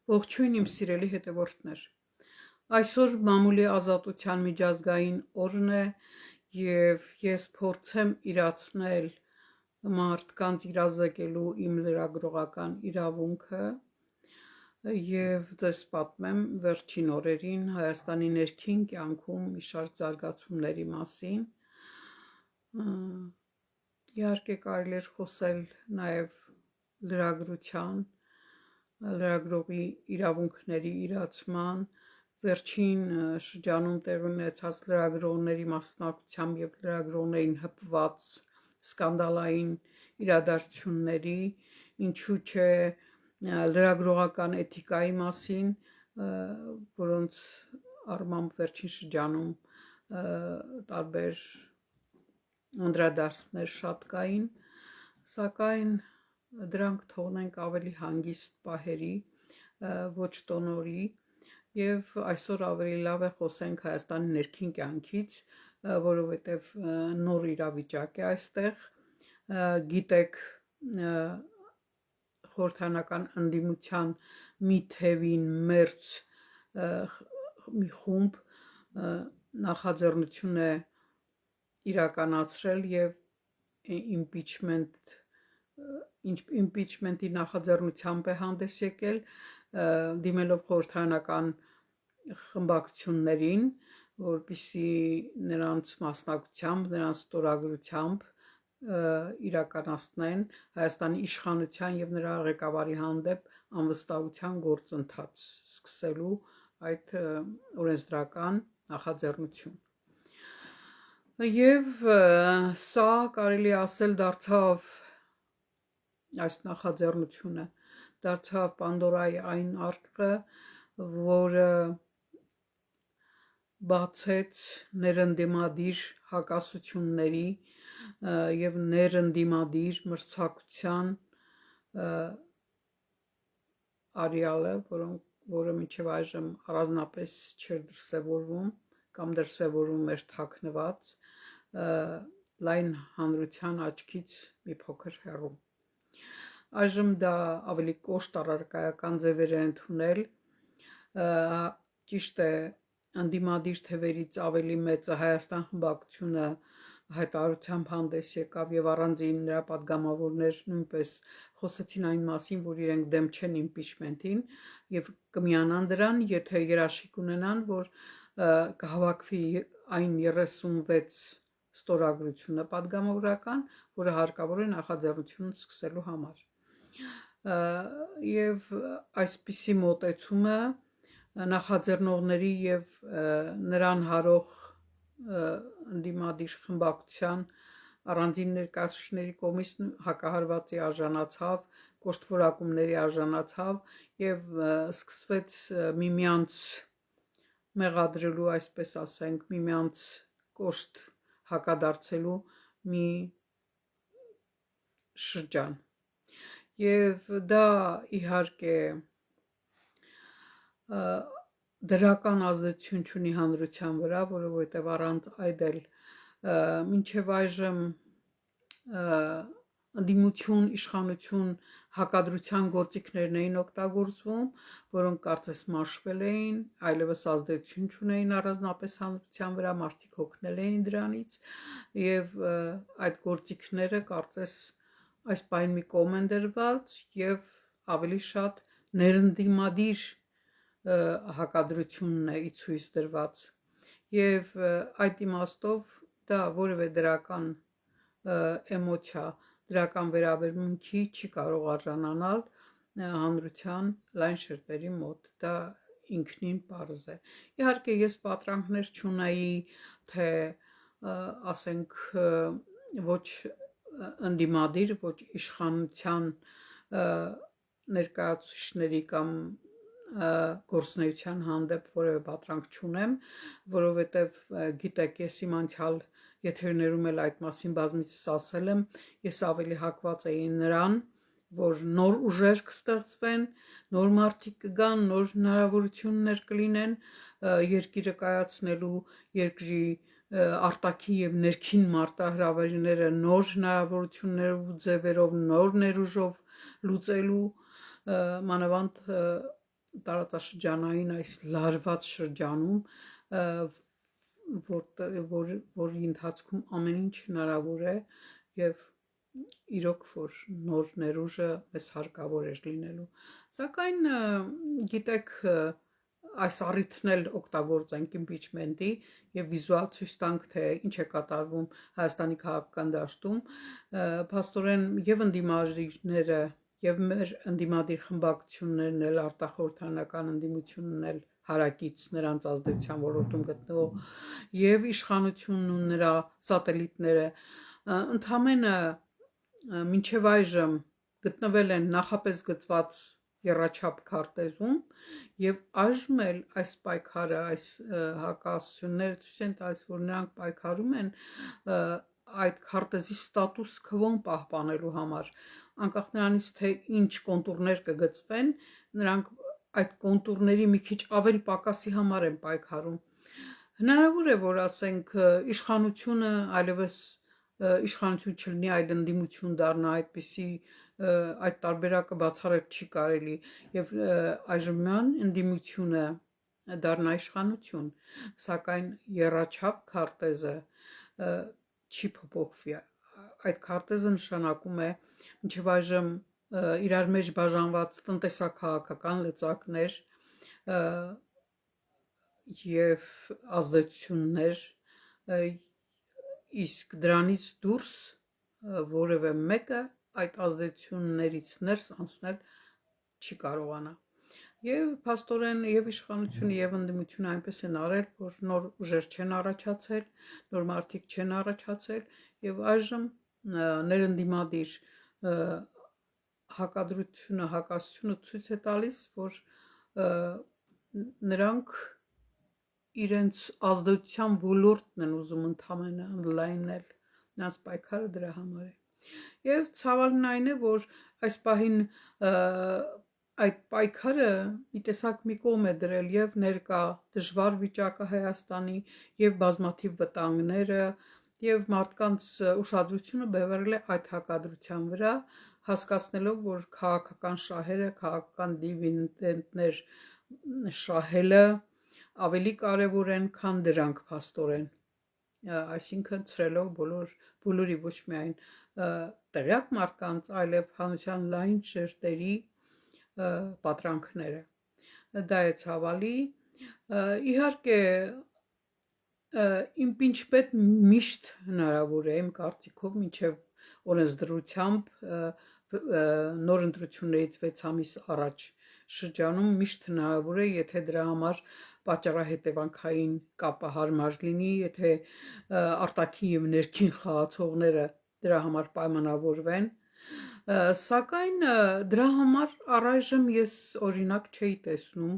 Ողջույն իմ սիրելի հետևորդներ։ Այսօր մամուլի ազատության միջազգային օրն է եւ ես փորձեմ իրացնել մարդկանց իրազեկելու իմ լրագրողական իրավունքը եւ դες պատմեմ վերջին օրերին Հայաստանի ներքին կյանքում մի շարք զարգացումների մասին։ Իհարկե կարելի է խոսել նաեւ լրագրության լրագրողի իրավունքների իրացման, վերջին շրջանում տեղի ունեցած լրագրողների մասնակցությամբ եւ լրագրողներին հպված սկանդալային իրադարձությունների, ինչու՞ չէ լրագրողական էթիկայի մասին, որոնց առմամբ վերջին շրջանում տարբեր անդրադարձներ շատ կային, սակայն դրանք թողնենք ավելի հանգիստ պահերի, ոչ տոնորի եւ այսօր ավելի լավ է խոսենք Հայաստանի ներքին կյանքից, որովհետեւ նոր իրավիճակ է այստեղ, գիտեք խորհրդանական ընդդիմության մի թևին մերձ մի խումբ նախաձեռնություն է իրականացրել եւ impeachment-ի նախաձեռնությամբ է հանդես եկել, դիմելով խորհրդարանական խմբակցություններին, որպեսզի նրանց մասնակցությամբ, նրանց ստորագրությամբ իրականացնեն Հայաստանի իշխանության եւ նրա ղեկավարի հանդեպ անվստահության գործընթաց, սկսելու այդ օրենսդրական նախաձեռնություն։ Եվ սա կարելի ասել դարձավ այս նախաձեռնությունը դարձավ Պանդորայի այն արկղը, որը բացեց ներընդդիմադիր հակասությունների եւ ներընդդիմադիր մրցակցության արյալը, որը մինչև այժմ առանձնապես չէր դրսևորվում կամ դրսևորվում էր թաքնված լայն հանրության աչքից մի փոքր հեռու։ Այժմ դա ավելի կոշտ առարկայական ձևեր է ընդունել, ճիշտ է, ընդդիմադիր թևերից ավելի մեծը Հայաստան խմբակցությունը հայտարարությամբ հանդես եկավ եւ առանձին նրա падգամավորներ նույնպես խոսեցին այն մասին, որ իրենք դեմ չեն impeachment-ին եւ կմիանան դրան, եթե երաշխիք ունենան, որ կհավաքվի այն 36 ստորագրությունը падգամավորական, որը հարկավոր է նախաձեռնությունը սկսելու համար։ Եվ այսպիսի մոտեցումը նախաձեռնողների եւ նրան հարող ընդդիմադիր խմբակցության առանձին ներկայացուցիչների կողմից հակահարվածի արժանացավ, կոշտ-որակումների արժանացավ եւ սկսվեց միմյանց մեղադրելու, այսպես ասենք, միմյանց կոշտ հակադարձելու մի շրջան։ Եվ դա իհարկե դրական ազդեցություն չունի հանրության վրա, որովհետև առանց այդ էլ մինչև այժմ ընդդիմություն, իշխանություն հակադրության գործիքներն էին օգտագործվում, որոնք կարծես մաշվել էին, այլևս ազդեցություն չունեին առանձնապես հանրության վրա, մարդիկ հոգնել էին դրանից եւ այդ գործիքները կարծես այս պահին մի կողմ են դրված եւ ավելի շատ ներընդդիմադիր հակադրությունն է ի ցույց դրված եւ այդ իմաստով դա որևէ դրական էմոցիա, դրական վերաբերմունքի չի կարող արժանանալ հանրության լայն շերտերի մոտ, դա ինքնին պարզ է։ Իհարկե ես պատրանքներ չունեի, թե ասենք ոչ ընդդիմադիր, ոչ իշխանության ներկայացուցիչների կամ գործունեության հանդեպ որևէ պատրանք չունեմ, որովհետև գիտեք, ես իմ անցյալ եթերներում էլ այդ մասին բազմիցս ասել եմ, ես ավելի հակված էի նրան, որ նոր ուժեր կստեղծվեն, նոր մարդիկ կգան, նոր հնարավորություններ կլինեն երկիրը կայացնելու, երկրի արտաքին եւ ներքին մարտահրավերները նոր հնարավորություններով ու ձևերով, նոր ներուժով լուծելու, մանավանդ տարածաշրջանային այս լարված շրջանում, որի ընթացքում ամեն ինչ հնարավոր է եւ իրոք որ նոր ներուժը մեզ հարկավոր էր լինելու, սակայն գիտեք այս առիթն էլ օգտագործենք իմպիչմենտի եւ վիզուալ ցույց տանք թե ինչ է կատարվում Հայաստանի քաղաքական դաշտում, փաստորեն եւ ընդդիմադիրները եւ մեր ընդդիմադիր խմբակցություններն էլ արտախորհրդանական ընդդիմությունն էլ հարակից նրանց ազդեցության ոլորտում գտնվող եւ իշխանությունն ու նրա սատելիտները ընդհանրապես մինչև այժմ գտնվել են նախապես գծված եռաչափ քարտեզում եւ այժմ էլ այս պայքարը, այս հակասությունները ցույց են տալիս, որ նրանք պայքարում են այդ քարտեզի ստատուս քվոն պահպանելու համար, անկախ նրանից թե ինչ կոնտուրներ կգծվեն, նրանք այդ կոնտուրների մի քիչ ավելի պակասի համար են պայքարում։ Հնարավոր է, որ ասենք իշխանությունը այլևս իշխանություն չլինի, այլ ընդդիմություն դառնա, այդպիսի այդ տարբերակը բացառել չի կարելի եւ այժմյան ընդդիմությունը դառնա իշխանություն, սակայն եռաչափ քարտեզը չի փոփոխվի, այդ քարտեզը նշանակում է մինչև այժմ իրար մեջ բաժանված տնտեսա-քաղաքական լծակներ եւ ազդեցություններ, իսկ դրանից դուրս որևէ մեկը այդ ազդեցություններից ներս անցնել չի կարողանա։ Եվ փաստորեն եւ իշխանությունը եւ ընդդիմությունը այնպես են արել, որ նոր ուժեր չեն առաջացել, նոր մարդիկ չեն առաջացել եւ այժմ ներընդդիմադիր հակադրությունը, հակասությունը ցույց է տալիս, որ նրանք իրենց ազդեցության ոլորտն են ուզում ընդամենը ընդլայնել, նրանց պայքարը դրա համար է։ Եվ ցավալին այն է, որ այս պահին այդ պայքարը մի տեսակ մի կողմ է դրել եւ ներկա դժվար վիճակը Հայաստանի եւ բազմաթիվ վտանգները եւ մարդկանց ուշադրությունը բևեռել է այդ հակադրության վրա, հասկացնելով, որ քաղաքական շահերը, քաղաքական դիվիդենտներ շահելը ավելի կարևոր են, քան դրանք փաստորեն, այսինքն ցրելով բոլորի ոչ միայն տեղյակ մարդկանց, այլև հանրության լայն շերտերի պատրանքները։ Դա է ցավալի, իհարկե իմպիչմենտ միշտ հնարավոր է, իմ կարծիքով մինչև օրենսդրությամբ նոր ընտրություններից 6 ամիս առաջ շրջանում միշտ հնարավոր է, եթե դրա համար պատճառահետևանքային կապը հարմար լինի, եթե արտաքին եւ ներքին խաղացողները դրա համար պայմանավորվեն, սակայն դրա համար առայժմ ես օրինակ չէի տեսնում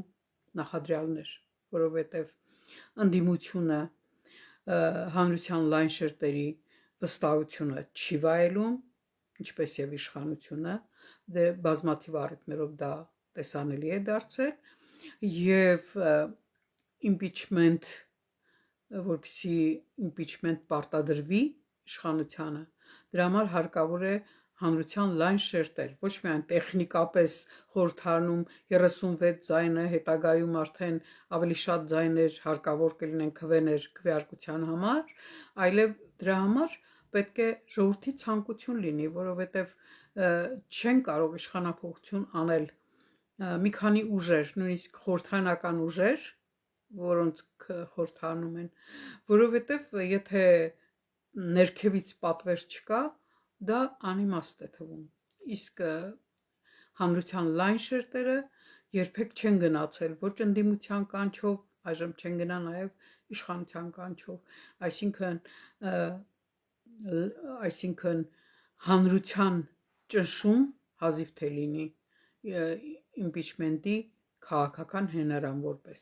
նախադրյալներ, որովհետեւ ընդդիմությունը հանրության լայն շերտերի վստահությունը չի վայելում, ինչպես եւ իշխանությունը, դե բազմաթիվ առիթներով դա տեսանելի է դարձել եւ իմպիչմենտ, որպեսզի իմպիչմենտ պարտադրվի իշխանությանը, դրա համար հարկավոր է հանրության լայն շերտեր, ոչ միայն տեխնիկապես խորհրդարանում 36 ձայնը, հետագայում արդեն ավելի շատ ձայներ հարկավոր կլինեն քվեներ քվեարկության համար, այլև դրա համար պետք է ժողովրդի ցանկություն լինի, որովհետև չեն կարող իշխանափոխություն անել մի քանի ուժեր, նույնիսկ խորհրդարանական ուժեր, որոնց խորհրդարանում են, որովհետև եթե ներքևից պատվեր չկա, դա անիմաստ է թվում, իսկ հանրության լայն շերտերը երբեք չեն գնացել ոչ ընդդիմության կանչով, այժմ չեն գնա նաև իշխանության կանչով, այսինքն հանրության ճնշում հազիվ թե լինի իմպիչմենտի քաղաքական հենարան որպես։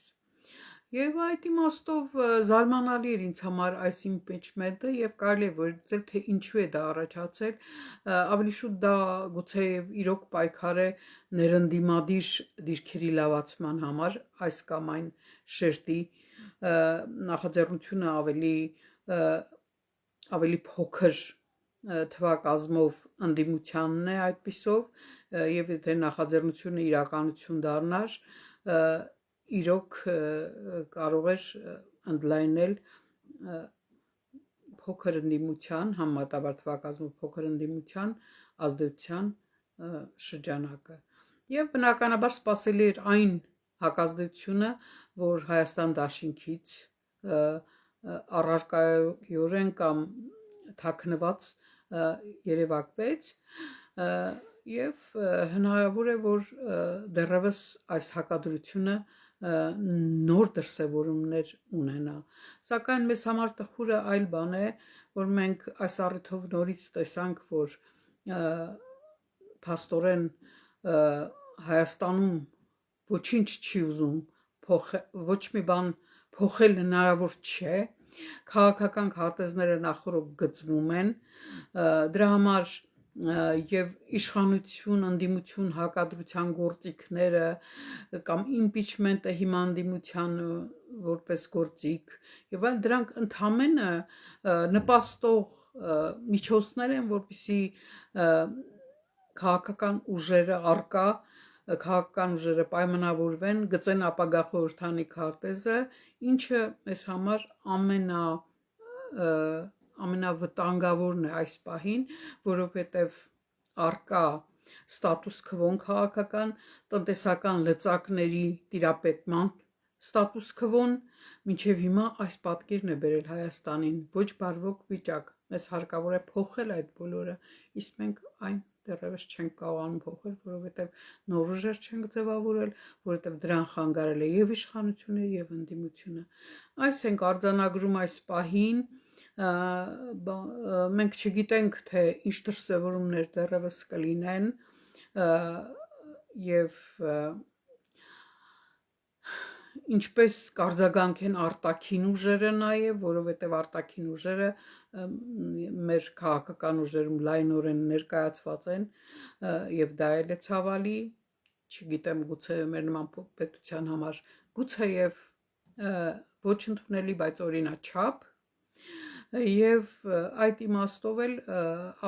Եվ այդ իմաստով զարմանալի էր ինձ համար այս իմպիչմենտը եւ կարելի է վերցնել, թե ինչու է դա առաջացել, ավելի շուտ դա գուցեև իրոք պայքար է ներընդդիմադիր դիրքերի լավացման համար, այս կամ այն շերտի նախաձեռնությունը ավելի փոքր թվակազմով ընդդիմությանն է այդպիսով եւ եթե նախաձեռնությունը իրականություն դառնար, իրոք կարող էր ընդլայնել փոքր ընդդիմության, համեմատաբար թվակազմով փոքր ընդդիմության ազդեցության շրջանակը։ Եվ բնականաբար սպասելի էր այն հակազդեցությունը, որ Հայաստան դաշինքից առարկայորեն կամ թաքնված երևակվեց եւ հնարավոր է որ դեռևս այս հակադրությունը նոր դրսևորումներ ունենա սակայն մեզ համար տխուրը այլ բան է որ մենք այս առիթով նորից տեսանք որ փաստորեն Հայաստանում ոչինչ չի ուզում ոչ մի բան փոխել հնարավոր չէ քաղաքական քարտեզները նախորդ գծվում են դրա համար եւ իշխանություն ընդդիմություն հակադրության գործիքները կամ իմպիչմենտը հիմա ընդդիմության որպես գործիք եւ այլ դրանք ընդհանրապես նպաստող միջոցներ են որպեսզի քաղաքական ուժերը արկա քաղաքական ուժերը պայմանավորվեն գծեն ապագա խորհրդանի քարտեզը ինչը մեզ համար ամենավտանգավորն է այս պահին որովհետև արկա ստատուս քվոն քաղաքական տնտեսական լծակների տիրապետման ստատուս քվոն մինչև հիմա այս պատկերն է բերել Հայաստանին ոչ բարվոք վիճակ մեզ հարկավոր է փոխել այդ բոլորը իսկ մենք այն դեռևս չենք կարողանում փոխել, որովհետև նոր ուժեր չենք ձևավորել, որովհետև դրան խանգարել է եւ իշխանությունը եւ ընդդիմությունը։ Այս ենք արձանագրում այս պահին, մենք չգիտենք թե ինչ դրսևորումներ դեռևս կլինեն եւ ինչպես կարձագանքեն արտաքին ուժերը նաև, որովհետև արտաքին ուժերը մեր քաղաքական ուժերում լայնորեն ներկայացված են եւ դա էլ է ցավալի, չգիտեմ գուցե մեր նման պետության համար գուցեև ոչ ընդունելի, բայց օրինաչափ եւ այդ իմաստով էլ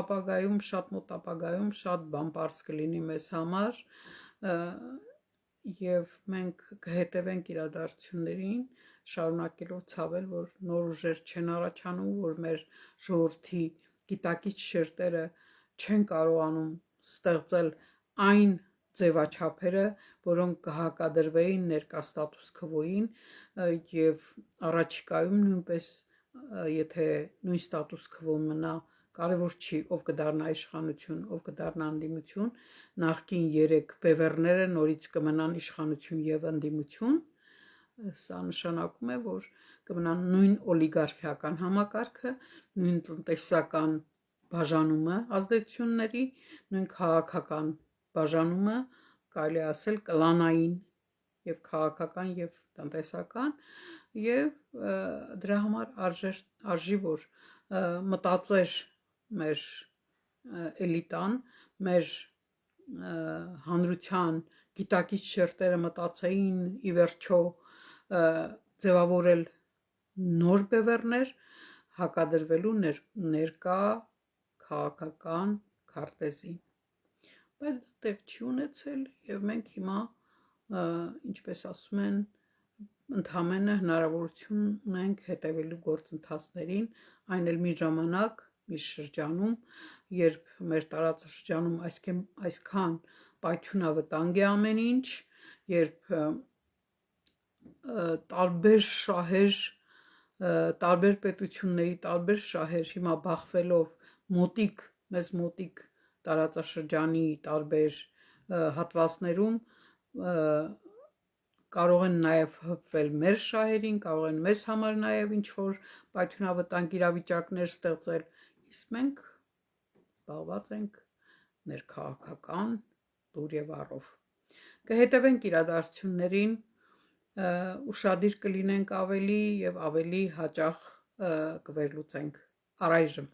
ապագայում շատ մոտ ապագայում շատ բան բարձ կլինի մեզ համար եւ մենք կհետևենք իրադարձություններին շարունակելով ցավել որ նոր ուժեր չեն առաջանում որ մեր ժողովրդի գիտակից շերտերը չեն կարողանում ստեղծել այն ձևաչափերը որոնք կհակադրվեին ներկա ստատուս քվոին եւ առաջիկայում նույնպես եթե նույն ստատուս քվո մնա կարևոր չի ով կդառնա իշխանություն ով կդառնա ընդդիմություն նախկին 3 բևեռները նորից կմնան իշխանություն եւ ընդդիմություն սա նշանակում է որ կմնան նույն օլիգարխիական համակարգը նույն տնտեսական բաժանումը ազդեցությունների նույն քաղաքական բաժանումը կարելի է ասել կլանային եւ քաղաքական եւ տնտեսական եւ դրա համար արժի որ մտածեր մեր էլիտան մեր հանրության գիտակից շերտերը մտածեին ի վերջո ձևավորել նոր բևեռներ հակադրվելու ներկա քաղաքական քարտեզին բայց դա տեղ չի ունեցել եւ մենք հիմա ինչպես ասում են ընդհանրապես հնարավորություն ունենք հետևելու գործընթացներին այն էլ մի ժամանակ մի շրջանում երբ մեր տարածաշրջանում այսքան պայթյունավտանգ է ամեն ինչ երբ տարբեր շահեր տարբեր պետությունների տարբեր շահեր հիմա բախվելով մեզ մոտիկ տարածաշրջանի տարբեր հատվածներում կարող են նաև հպվել մեր շահերին, կարող են մեզ համար նաև ինչ-որ պայթյունավտանգ իրավիճակներ ստեղծել, իսկ մենք զբաղված ենք ներքաղաքական դուր եւ առով։ Կհետևենք իրադարձություններին, ուշադիր կլինենք ավելի եւ ավելի հաճախ կվերլուծենք առայժմ